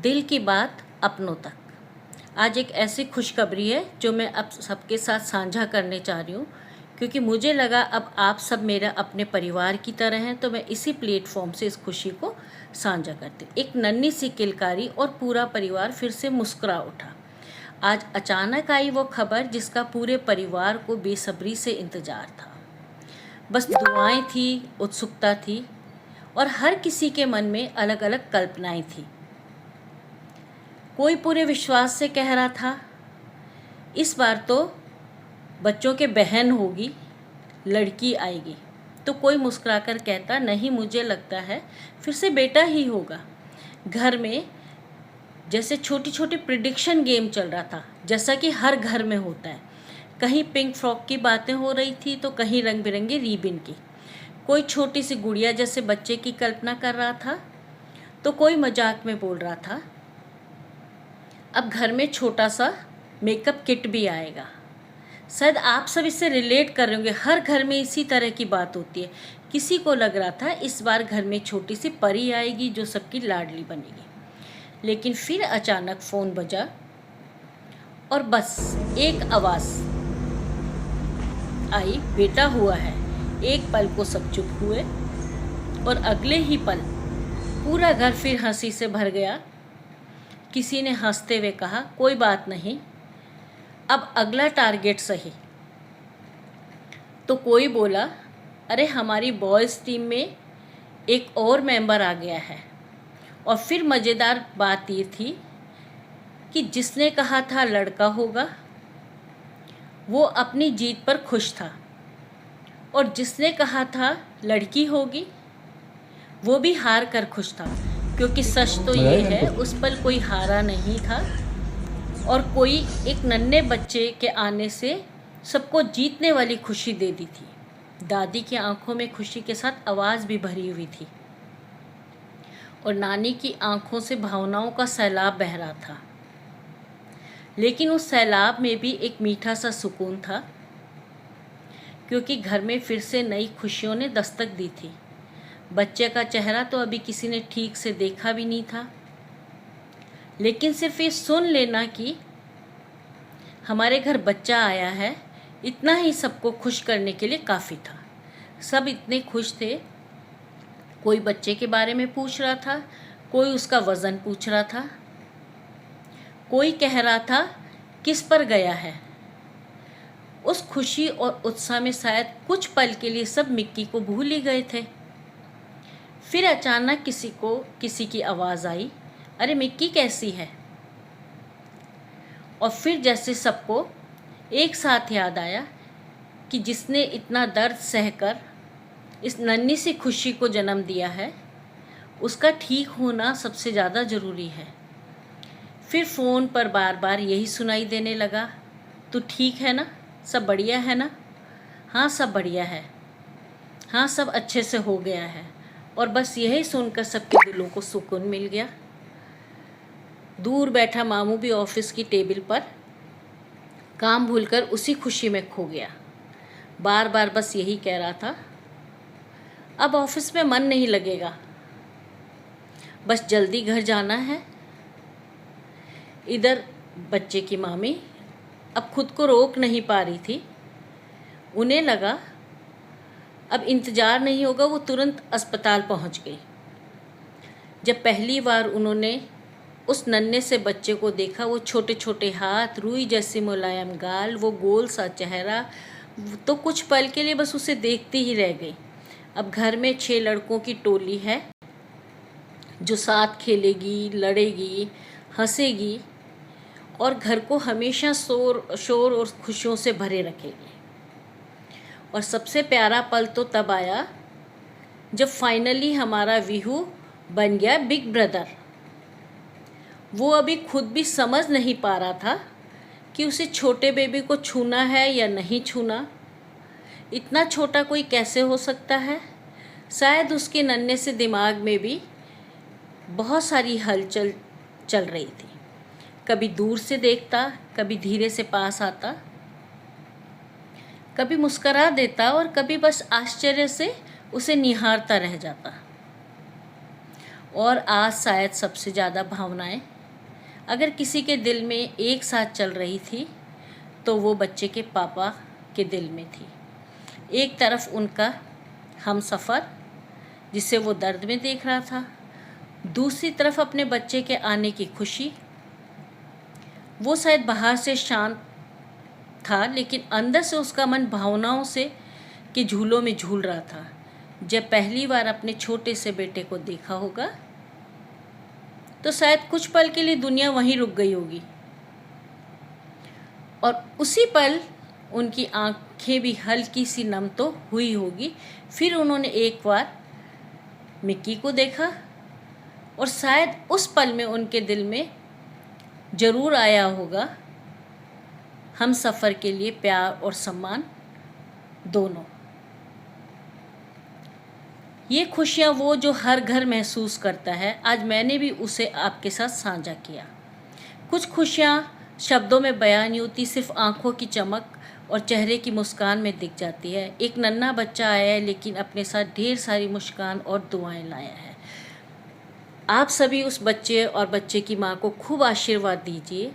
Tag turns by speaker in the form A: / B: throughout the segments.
A: दिल की बात अपनों तक। आज एक ऐसी खुशखबरी है जो मैं अब सबके साथ साझा करने चाह रही हूँ, क्योंकि मुझे लगा अब आप सब मेरा अपने परिवार की तरह हैं, तो मैं इसी प्लेटफॉर्म से इस खुशी को साझा करती हूँ। एक नन्ही सी किलकारी और पूरा परिवार फिर से मुस्कुरा उठा। आज अचानक आई वो खबर जिसका पूरे परिवार को बेसब्री से इंतज़ार था। बस दुआएं थी, उत्सुकता थी और हर किसी के मन में अलग अलग कल्पनाएं थी। कोई पूरे विश्वास से कह रहा था, इस बार तो बच्चों के बहन होगी, लड़की आएगी। तो कोई मुस्कुराकर कहता, नहीं, मुझे लगता है फिर से बेटा ही होगा। घर में जैसे छोटी छोटी प्रिडिक्शन गेम चल रहा था, जैसा कि हर घर में होता है। कहीं पिंक फ्रॉक की बातें हो रही थी तो कहीं रंग बिरंगे रिबन की। कोई छोटी सी गुड़िया जैसे बच्चे की कल्पना कर रहा था तो कोई मजाक में बोल रहा था, अब घर में छोटा सा मेकअप किट भी आएगा। शायद आप सब इससे रिलेट कर रहे होंगे, हर घर में इसी तरह की बात होती है। किसी को लग रहा था इस बार घर में छोटी सी परी आएगी जो सबकी लाडली बनेगी। लेकिन फिर अचानक फ़ोन बजा और बस एक आवाज़ आई, बेटा हुआ है। एक पल को सब चुप हुए और अगले ही पल पूरा घर फिर हंसी से भर गया। किसी ने हंसते हुए कहा, कोई बात नहीं, अब अगला टारगेट सही। तो कोई बोला, अरे हमारी बॉयज़ टीम में एक और मेंबर आ गया है। और फिर मज़ेदार बात ये थी कि जिसने कहा था लड़का होगा वो अपनी जीत पर खुश था, और जिसने कहा था लड़की होगी वो भी हार कर खुश था, क्योंकि सच तो ये है उस पल कोई हारा नहीं था और कोई एक नन्हे बच्चे के आने से सबको जीतने वाली खुशी दे दी थी। दादी की आंखों में खुशी के साथ आवाज़ भी भरी हुई थी और नानी की आंखों से भावनाओं का सैलाब बह रहा था। लेकिन उस सैलाब में भी एक मीठा सा सुकून था, क्योंकि घर में फिर से नई खुशियों ने दस्तक दी थी। बच्चे का चेहरा तो अभी किसी ने ठीक से देखा भी नहीं था, लेकिन सिर्फ ये सुन लेना कि हमारे घर बच्चा आया है, इतना ही सबको खुश करने के लिए काफ़ी था। सब इतने खुश थे, कोई बच्चे के बारे में पूछ रहा था, कोई उसका वज़न पूछ रहा था, कोई कह रहा था किस पर गया है। उस खुशी और उत्साह में शायद कुछ पल के लिए सब मिक्की को भूल ही गए थे। फिर अचानक किसी की आवाज़ आई, अरे मिक्की कैसी है। और फिर जैसे सबको एक साथ याद आया कि जिसने इतना दर्द सहकर इस नन्ही सी खुशी को जन्म दिया है, उसका ठीक होना सबसे ज़्यादा ज़रूरी है। फिर फ़ोन पर बार बार यही सुनाई देने लगा, तू ठीक है ना, सब बढ़िया है ना। हाँ, सब बढ़िया है। हाँ, सब अच्छे से हो गया है। और बस यही सुनकर सबके दिलों को सुकून मिल गया। दूर बैठा मामू भी ऑफिस की टेबल पर काम भूलकर उसी खुशी में खो गया। बार बार बस यही कह रहा था, अब ऑफिस में मन नहीं लगेगा, बस जल्दी घर जाना है। इधर बच्चे की मामी अब खुद को रोक नहीं पा रही थी। उन्हें लगा अब इंतज़ार नहीं होगा, वो तुरंत अस्पताल पहुंच गई। जब पहली बार उन्होंने उस नन्हे से बच्चे को देखा, वो छोटे छोटे हाथ, रुई जैसी मुलायम गाल, वो गोल सा चेहरा, तो कुछ पल के लिए बस उसे देखती ही रह गई। अब घर में 6 लड़कों की टोली है जो साथ खेलेगी, लड़ेगी, हंसेगी और घर को हमेशा शोर और खुशियों से भरे रखेगी। और सबसे प्यारा पल तो तब आया जब फाइनली हमारा विहू बन गया बिग ब्रदर। वो अभी खुद भी समझ नहीं पा रहा था कि उसे छोटे बेबी को छूना है या नहीं छूना। इतना छोटा कोई कैसे हो सकता है। शायद उसके नन्हे से दिमाग में भी बहुत सारी हलचल चल रही थी। कभी दूर से देखता, कभी धीरे से पास आता, कभी मुस्करा देता और कभी बस आश्चर्य से उसे निहारता रह जाता। और आज शायद सबसे ज़्यादा भावनाएं अगर किसी के दिल में एक साथ चल रही थी तो वो बच्चे के पापा के दिल में थी। एक तरफ उनका हमसफ़र जिसे वो दर्द में देख रहा था, दूसरी तरफ अपने बच्चे के आने की खुशी। वो शायद बाहर से शांत था, लेकिन अंदर से उसका मन भावनाओं से के झूलों में झूल रहा था। जब पहली बार अपने छोटे से बेटे को देखा होगा तो शायद कुछ पल के लिए दुनिया वहीं रुक गई होगी, और उसी पल उनकी आंखें भी हल्की सी नम तो हुई होगी। फिर उन्होंने एक बार मिक्की को देखा, और शायद उस पल में उनके दिल में ज़रूर आया होगा हम सफ़र के लिए प्यार और सम्मान दोनों। ये खुशियाँ वो जो हर घर महसूस करता है, आज मैंने भी उसे आपके साथ साझा किया। कुछ खुशियाँ शब्दों में बयान नहीं होती, सिर्फ आंखों की चमक और चेहरे की मुस्कान में दिख जाती है। एक नन्हा बच्चा आया है, लेकिन अपने साथ ढेर सारी मुस्कान और दुआएं लाया है। आप सभी उस बच्चे और बच्चे की माँ को खूब आशीर्वाद दीजिए।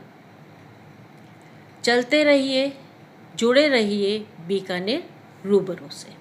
A: चलते रहिए, जुड़े रहिए बीकानेर रूबरू से।